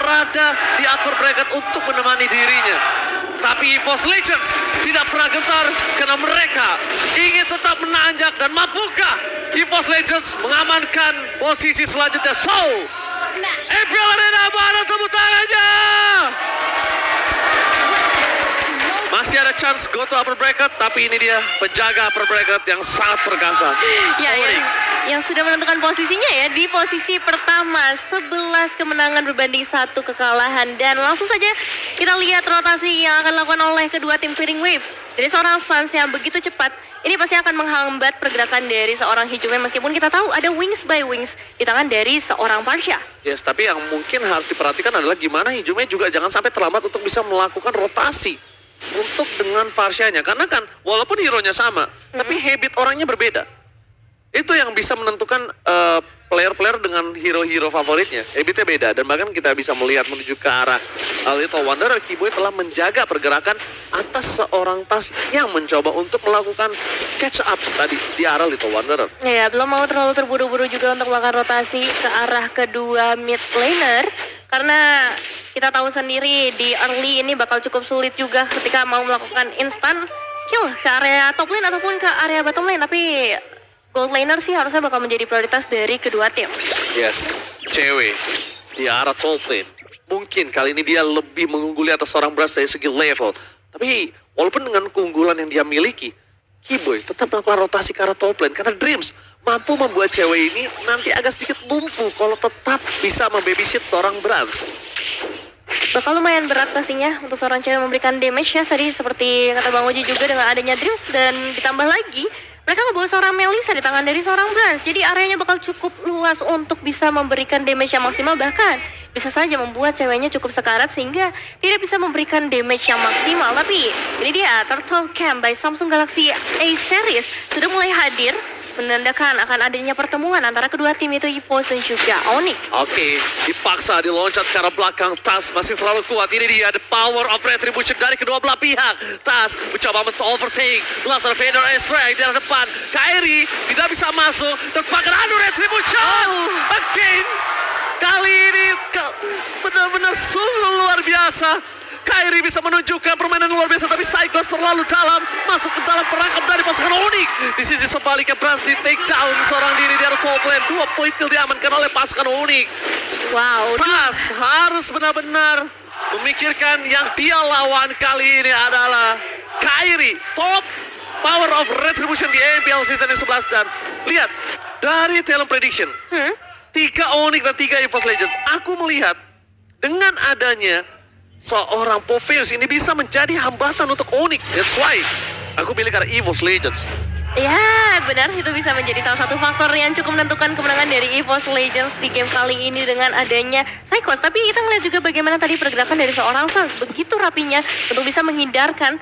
berada di upper bracket untuk menemani dirinya. Tapi EVOS Legends tidak pernah gentar karena mereka ingin tetap menanjak dan mampukah EVOS Legends mengamankan posisi selanjutnya. So, Imperial Arena mana tepuk tangannya? Masih ada chance go to upper bracket, tapi ini dia penjaga upper bracket yang sangat perkasa. Ya, yang sudah menentukan posisinya ya di posisi pertama, 11 kemenangan berbanding 1 kekalahan. Dan langsung saja kita lihat rotasi yang akan dilakukan oleh kedua tim Fearing Wave. Dari seorang Suns yang begitu cepat, ini pasti akan menghambat pergerakan dari seorang Hijume, meskipun kita tahu ada wings by wings di tangan dari seorang Parsha. Yes, tapi yang mungkin harus diperhatikan adalah gimana Hijume juga jangan sampai terlambat untuk bisa melakukan rotasi untuk dengan Farshanya. Karena kan walaupun hero-nya sama, tapi habit orangnya berbeda. Itu yang bisa menentukan player-player dengan hero-hero favoritnya. Habitnya beda, dan bahkan kita bisa melihat menuju ke arah Little Wanderer. Kiboy telah menjaga pergerakan atas seorang Tas yang mencoba untuk melakukan catch up tadi di arah Little Wanderer. Ya, belum mau terlalu terburu-buru juga untuk melakukan rotasi ke arah kedua mid laner. Karena kita tahu sendiri di early ini bakal cukup sulit juga ketika mau melakukan instant kill ke area top lane ataupun ke area bottom lane. Tapi gold laner sih harusnya bakal menjadi prioritas dari kedua tim. Yes, cewek di arah top lane. Mungkin kali ini dia lebih mengungguli atas seorang Brass dari segi level. Tapi walaupun dengan keunggulan yang dia miliki, Kiboy tetap melakukan rotasi ke arah top lane. Karena Dreams mampu membuat cewek ini nanti agak sedikit lumpuh kalau tetap bisa membabysit seorang Brass. Bakal lumayan berat pastinya untuk seorang cewek memberikan damage ya. Tadi seperti kata Bang Oji juga dengan adanya Dreams, dan ditambah lagi mereka membawa seorang Melissa di tangan dari seorang Brans. Jadi areanya bakal cukup luas untuk bisa memberikan damage yang maksimal. Bahkan bisa saja membuat ceweknya cukup sekarat sehingga tidak bisa memberikan damage yang maksimal. Tapi ini dia, Turtle Camp by Samsung Galaxy A Series sudah mulai hadir, menandakan akan adanya pertemuan antara kedua tim itu EVOS dan juga Onyx. Oke, dipaksa diloncat ke arah belakang. Tas masih terlalu kuat. Ini dia the power of retribution dari kedua belah pihak. Tas mencoba overtake. Laser Vader strike di arah depan. Kairi tidak bisa masuk. Terpakai adu retribution. Again. Kali ini benar-benar sungguh luar biasa. Kairi bisa menunjukkan permainan luar biasa, tapi Psychos terlalu dalam, masuk ke dalam perangkap dari pasukan Onyx. Di sisi sebaliknya Brans di take down seorang diri di arah top lane. 2 poin kill diamankan oleh pasukan Onyx. Wow. Tas harus benar-benar memikirkan yang dia lawan kali ini adalah Kairi. Top power of retribution di MPL season 11. Dan lihat dari talent prediction, 3 Onyx dan 3 EVOS Legends. Aku melihat dengan adanya seorang Popheus ini bisa menjadi hambatan untuk Onyx. That's why aku pilih karena EVOS Legends. Ya, benar, itu bisa menjadi salah satu faktor yang cukup menentukan kemenangan dari EVOS Legends di game kali ini dengan adanya Psychos. Tapi kita melihat juga bagaimana tadi pergerakan dari seorang Suns begitu rapinya untuk bisa menghindarkan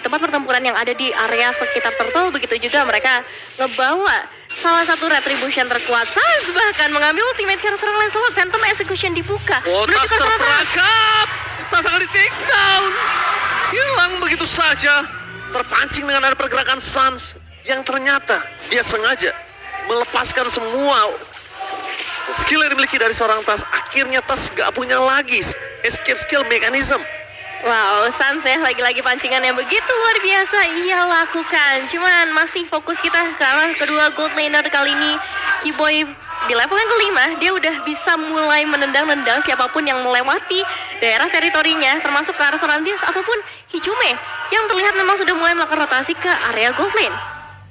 tempat pertempuran yang ada di area sekitar Turtle. Begitu juga mereka ngebawa salah satu retribution terkuat. Suns bahkan mengambil ultimate karena serang Lancelot. Phantom Execution dibuka. Oh, Tas terperangkap. Tas akan di take down. Hilang begitu saja. Terpancing dengan ada pergerakan Suns yang ternyata dia sengaja melepaskan semua skill yang dimiliki dari seorang Tas. Akhirnya Tas gak punya lagi escape skill mechanism. Wow, Suns ya, lagi-lagi pancingan yang begitu luar biasa ia lakukan. Cuman masih fokus kita ke arah kedua gold laner kali ini. Kiboy di level yang kelima, dia udah bisa mulai menendang-nendang siapapun yang melewati daerah teritorinya, termasuk ke arah seorang Dreams ataupun Hijume, yang terlihat memang sudah mulai melakukan rotasi ke area gold lane.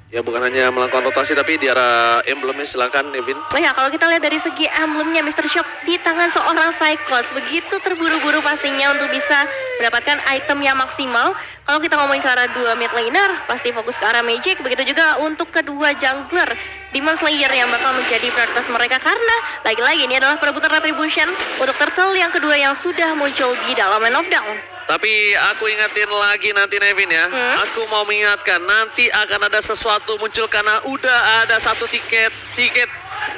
Ya, bukan hanya melakukan rotasi, tapi di arah emblemnya. Silakan Nevin. Oh ya, kalau kita lihat dari segi emblemnya Mr. Shop di tangan seorang Psychos, begitu terburu-buru pastinya untuk bisa mendapatkan item yang maksimal. Kalau kita ngomongin ke arah dua mid laner, pasti fokus ke arah Magic. Begitu juga untuk kedua jungler, Demon Slayer yang bakal menjadi prioritas mereka. Karena lagi-lagi ini adalah perebutan retribution untuk Turtle yang kedua yang sudah muncul di dalam Man of Down. Tapi aku ingatin lagi nanti Nevin ya. Aku mau mengingatkan nanti akan ada sesuatu muncul karena udah ada satu tiket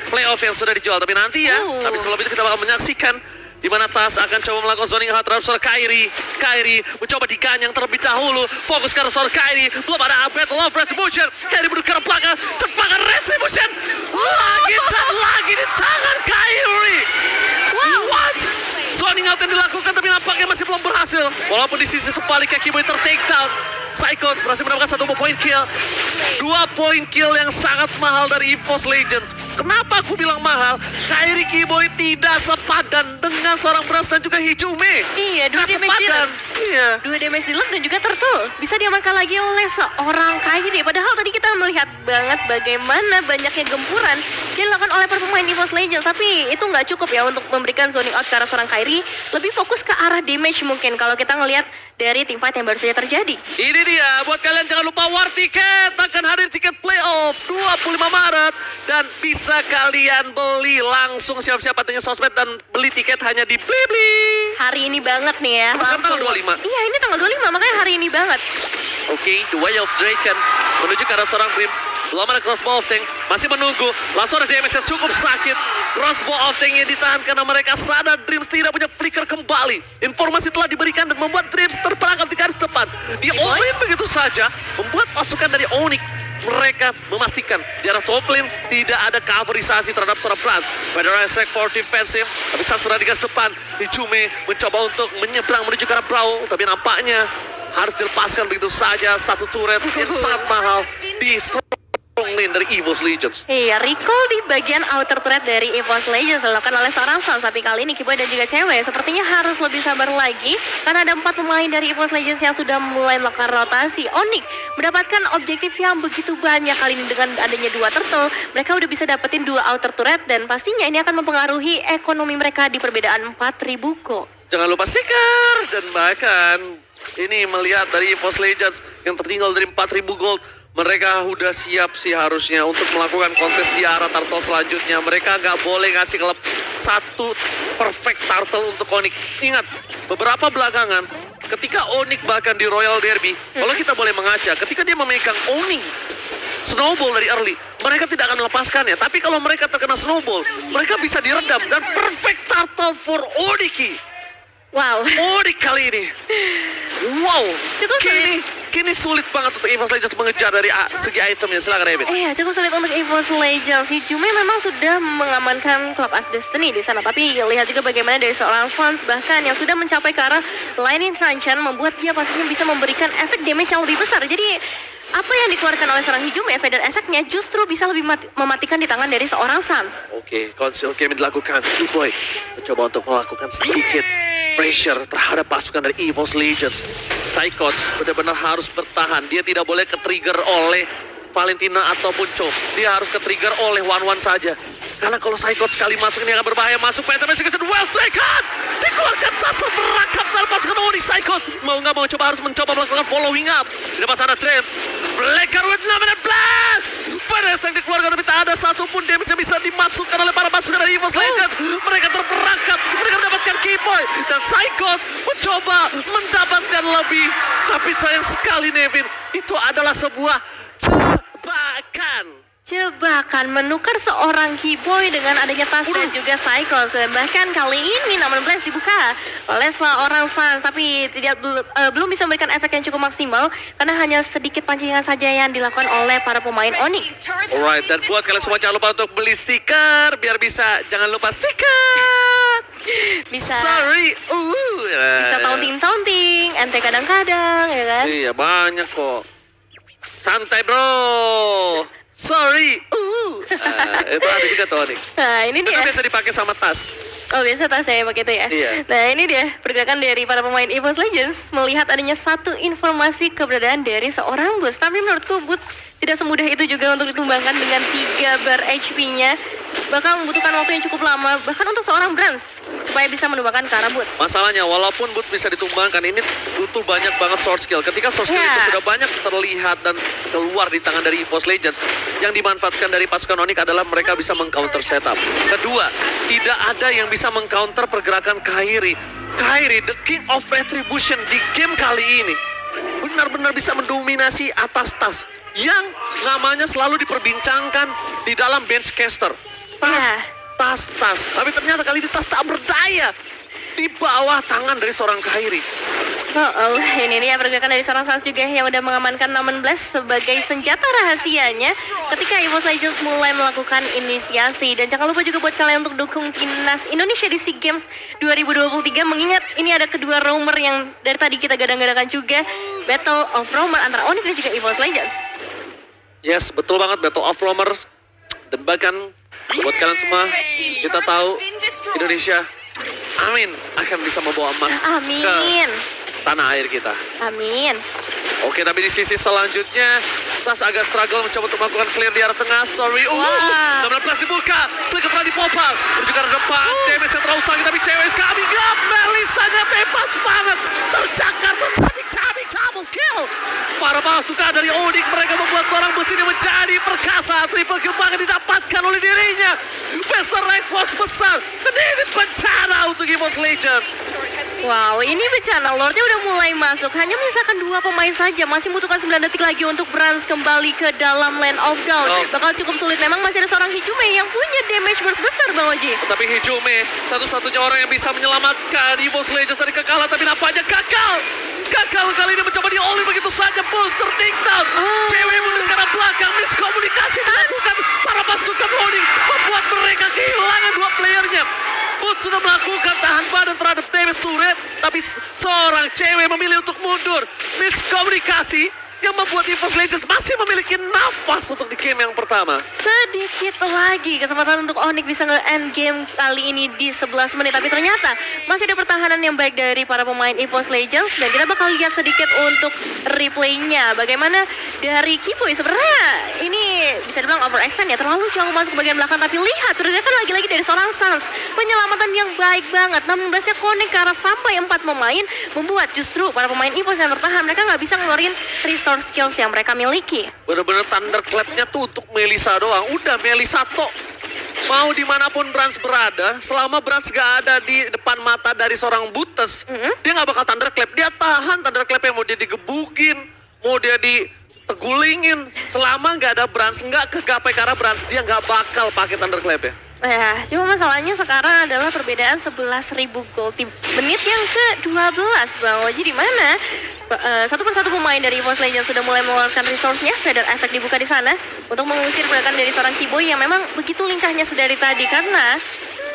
playoff yang sudah dijual. Tapi nanti ya, tapi sebelum itu kita bakal menyaksikan di mana Tas akan coba melakukan zoning hard terhadap seorang Kairi. Kairi mencoba diganyang terlebih dahulu. Fokus ke arah seorang Kairi. Belum ada Battle of Retribution. Kairi menuju ke arah belakang. Terbakar Retribution. Lagi dan lagi di tangan Kairi. Wow. What? zoning out yang dilakukan tapi nampaknya masih belum berhasil. Walaupun di sisi sebaliknya Kiboy ter-take down. Psychos berhasil mendapatkan 1 point kill. 2 point kill yang sangat mahal dari EVOS Legends. Kenapa aku bilang mahal? Kairi Kiboy tidak sepadan dengan seorang Brass dan juga Hijume. Iya, 2 Nggak damage sepadan. dealer. Iya. 2 damage dealer dan juga Turtle bisa diamankan lagi oleh seorang Kairi. Padahal tadi kita melihat banget bagaimana banyaknya gempuran yang dilakukan oleh para pemain EVOS Legends. Tapi itu nggak cukup ya untuk memberikan zoning out ke arah seorang Kairi. Lebih fokus ke arah damage mungkin kalau kita ngelihat dari teamfight yang baru saja terjadi. Ini dia, buat kalian jangan lupa War Ticket akan hadir tiket playoff 25 Maret. Dan bisa kalian beli langsung siap-siap dengan sosmed dan beli tiket hanya di Blibli. Hari ini banget nih ya. Sekarang tanggal 25. Iya, ini tanggal 25, makanya hari ini banget. Oke, The Way of Draken menuju ke arah seorang Brim. Belum ada crossbow of tank, masih menunggu. Langsung ada damage yang cukup sakit. Crossbow of tank yang ditahan karena mereka sadar Dreams tidak punya flicker kembali. Informasi telah diberikan dan membuat Dreams terperangkap di garis depan. Di all-in begitu saja, membuat pasukan dari Onyx. Mereka memastikan di arah top lane tidak ada coverisasi terhadap seorang Brand. Pada Isaac for defensive, tapi saat sudah di garis depan, Hijume mencoba untuk menyeberang menuju ke arah Brawl, tapi nampaknya harus dilepaskan begitu saja satu turret yang sangat mahal di strong lane dari EVOS Legends. Iya, recall di bagian outer turret dari EVOS Legends dilakukan oleh seorang Sans. Tapi kali ini Kiboy dan juga cewek sepertinya harus lebih sabar lagi karena ada 4 pemain dari EVOS Legends yang sudah mulai melakukan rotasi. Onyx mendapatkan objektif yang begitu banyak kali ini dengan adanya 2 turtle. Mereka udah bisa dapetin 2 outer turret dan pastinya ini akan mempengaruhi ekonomi mereka di perbedaan 4.000 kok. Jangan lupa seeker dan bahkan ini melihat dari EVOS Legends yang tertinggal dari 4.000 gold. Mereka udah siap sih harusnya untuk melakukan kontes di arah turtle selanjutnya. Mereka nggak boleh ngasih klub satu perfect turtle untuk Onyx. Ingat, beberapa belakangan ketika Onyx bahkan di Royal Derby, kalau kita boleh mengaca, ketika dia memegang Onyx snowball dari early, mereka tidak akan melepaskannya. Tapi kalau mereka terkena snowball, mereka bisa diredam dan perfect turtle for Onyx. Wow. Onyx kali ini. Wow. Cukup sulit. Kini sulit banget untuk EVOS Legends mengejar dari segi itemnya. Silakan Raven. Iya, cukup sulit untuk EVOS Legends. Hijume memang sudah mengamankan Club as Destiny di sana. Tapi lihat juga bagaimana dari seorang fans bahkan yang sudah mencapai ke arah Lightning Truncheon membuat dia pastinya bisa memberikan efek damage yang lebih besar. Jadi apa yang dikeluarkan oleh seorang Hijume, Feather Attack-nya justru bisa lebih mematikan di tangan dari seorang Sans. Oke, conceal game dilakukan. Kiboy mencoba untuk melakukan sedikit pressure terhadap pasukan dari EVOS Legends. Psychos benar-benar harus bertahan. Dia tidak boleh ke-trigger oleh Valentina ataupun Cho. Dia harus ke-trigger oleh One saja. Karena kalau Psychos sekali masuk ini akan berbahaya. Masuk Peter Messi well striken. Dikeluarkan Sastra merangkap dalam pasukan Onyx. Psychos mau nggak mau harus mencoba melakukan following up. Di depan sana Dreams. Blacker with 6 blast. Fires yang dikeluarkan tapi tak ada satupun damage yang bisa dimasukkan oleh para pasukan dari EVOS Legends. Mereka terperangkap. Mereka mendapatkan Kiboy. Dan Psychos mencoba mendapatkan lebih. Tapi sayang sekali Nevin. Itu adalah sebuah jebakan menukar seorang Kiboy dengan adanya tas dan juga Psychos. Dan bahkan kali ini 16 dibuka oleh seorang Sans, tapi belum bisa memberikan efek yang cukup maksimal karena hanya sedikit pancingan saja yang dilakukan oleh para pemain Onyx. Alright, dan buat kalian semua jangan lupa untuk beli stiker biar bisa, jangan lupa stiker. Bisa bisa taunting, ente kadang-kadang ya kan. Iya, banyak kok. Santai bro. Sorry. Itu ada juga tuh Onyx. Nah, ini dia. Itu biasa dipakai sama tas. Oh, biasa tas saya pakai itu ya. Iya. Nah, ini dia pergerakan dari para pemain EVOS Legends melihat adanya satu informasi keberadaan dari seorang Boots. Tapi menurutku Boots tidak semudah itu juga untuk ditumbangkan dengan 3 bar HP-nya. Bakal membutuhkan waktu yang cukup lama bahkan untuk seorang Brans supaya bisa menumbangkan ke arah Boots. Masalahnya walaupun Boots bisa ditumbangkan, ini butuh banyak banget sword skill. Ketika sword skill itu sudah banyak terlihat dan keluar di tangan dari EVOS Legends, yang dimanfaatkan dari pasukan Onyx adalah mereka bisa mengcounter setup. Kedua, tidak ada yang bisa mengcounter pergerakan Kairi. Kairi, the king of retribution di game kali ini, benar-benar bisa mendominasi atas tas yang namanya selalu diperbincangkan di dalam benchcaster. Tas. Tapi ternyata kali ini tas tak berdaya di bawah tangan dari seorang Kairi. Oh, ini dia pergerakan dari seorang Sans juga yang udah mengamankan Namen Blast sebagai senjata rahasianya ketika EVOS Legends mulai melakukan inisiasi. Dan jangan lupa juga buat kalian untuk dukung timnas Indonesia di SEA Games 2023, mengingat ini ada kedua roamer yang dari tadi kita gadang-gadangkan juga, Battle of Roamer antara Onyx dan juga EVOS Legends. Yes, betul banget, Battle of Roamers. Dan bahkan buat kalian semua, kita tahu Indonesia, amin, akan bisa membawa emas Amin. ke tanah air kita. Amin. Oke, tapi di sisi selanjutnya, Tas agak struggle mencoba untuk melakukan clear di arah tengah. Sorry, Wah. 19 dibuka, klik telah dipopal, menuju ke arah depan, damage yang terlalu sakit, tapi cewek coming up, Melisanya bebas banget, tercakar, tercabik-cabik, double kill. Para pasukan dari Onyx, mereka membuat seorang bus ini menjadi perkasa, triple kill banget didapatkan oleh dirinya. Best respons besar, dan ini bencana untuk EVOS Legends. Wow, ini bencana Lordnya udah mulai masuk. Hanya menyisakan 2 pemain saja. Masih membutuhkan 9 detik lagi untuk Brans kembali ke dalam Land of Dawn. Oh. Bakal cukup sulit. Memang masih ada seorang Hijume yang punya damage burst besar, Bang Oji. Tapi Hijume satu-satunya orang yang bisa menyelamatkan EVOS Legends dari kekalahan, tapi nampaknya gagal. Gagal kali ini mencoba di-ollie begitu saja, booster takedown. Cewek mundur ke arah belakang, miskomunikasi dilakukan para pasukan Onyx, membuat mereka kehilangan 2 playernya. Boots sudah melakukan tahan badan terhadap damage turret, tapi seorang cewek memilih untuk mundur. Miskomunikasi yang membuat EVOS Legends masih memiliki nafas untuk di game yang pertama. Sedikit lagi kesempatan untuk Onyx bisa nge-end game kali ini di 11 menit. Tapi ternyata masih ada pertahanan yang baik dari para pemain EVOS Legends. Dan kita bakal lihat sedikit untuk replaynya. Bagaimana dari Kiboy sebenarnya ini bisa dibilang overextend ya. Terlalu jauh masuk ke bagian belakang. Tapi lihat pergerakan lagi-lagi dari seorang Sans. Penyelamatan yang baik banget. 16-nya connect ke arah sampai 4 pemain. Membuat justru para pemain EVOS yang tertahan, mereka nggak bisa ngeluarin resource skills yang mereka miliki. Bener-bener thunderclap-nya tuh untuk Melisa doang. Udah Melisa tok. Mau dimanapun Brans berada, selama Brans gak ada di depan mata dari seorang Butes, dia gak bakal thunderclap. Dia tahan thunderclap-nya, mau dia digebukin, mau dia ditegulingin. Selama gak ada Brans, gak kegapai karena Brans, dia gak bakal pakai thunderclap ya. Ya, cuma masalahnya sekarang adalah perbedaan 11.000 gold di menit yang ke-12, Bang Oji, di mana satu persatu pemain dari EVOS Legends sudah mulai mengeluarkan resource-nya. Feather Attack dibuka di sana untuk mengusir pergerakan dari seorang Kiboy yang memang begitu lincahnya sedari tadi karena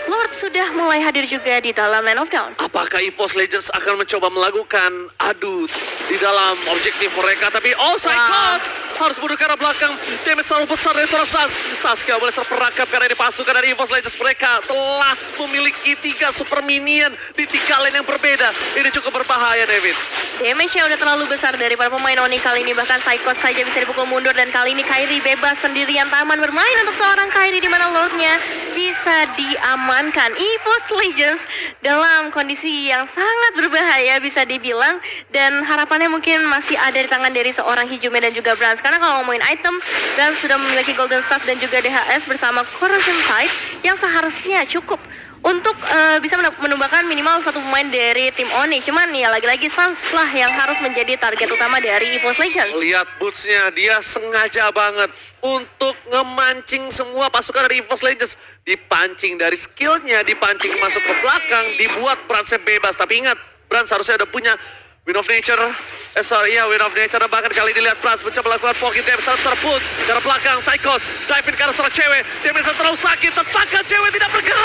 Lord sudah mulai hadir juga di dalam Land of Dawn. Apakah EVOS Legends akan mencoba melakukan adu di dalam objektif mereka? Tapi Psychos harus mundur ke arah belakang. Damage terlalu besar dari seorang Sans. Tas gak boleh terperangkap karena ini pasukan dari EVOS Legends. Mereka telah memiliki 3 super minion di 3 lane yang berbeda. Ini cukup berbahaya, David. Damage-nya udah terlalu besar dari para pemain Onyx kali ini. Bahkan Psychos saja bisa dipukul mundur. Dan kali ini Kairi bebas sendirian taman bermain untuk seorang Kairi di mana Lordnya bisa diamankan. EVOS Legends dalam kondisi yang sangat berbahaya bisa dibilang. Dan harapannya mungkin masih ada di tangan dari seorang Hijume dan juga Brans. Karena kalau ngomongin item, Brans sudah memiliki Golden Staff dan juga DHS bersama Corrosion Tide yang seharusnya cukup untuk bisa menumbuhkan minimal 1 pemain dari tim Onyx. Cuman ya lagi-lagi Sans lah yang harus menjadi target utama dari EVOS Legends. Lihat boots-nya, dia sengaja banget untuk ngemancing semua pasukan dari EVOS Legends. Dipancing dari skillnya, dipancing masuk ke belakang, dibuat Bransnya bebas. Tapi ingat, Brans harusnya udah punya Wind of Nature, Wind of Nature. Bahkan kali ini lihat Brans mencoba melakukan pocket damage terpush dari belakang. Psychos, dive in ke arah seorang cewek. Dia bisa terlalu sakit, terpaksa cewek tidak bergerak.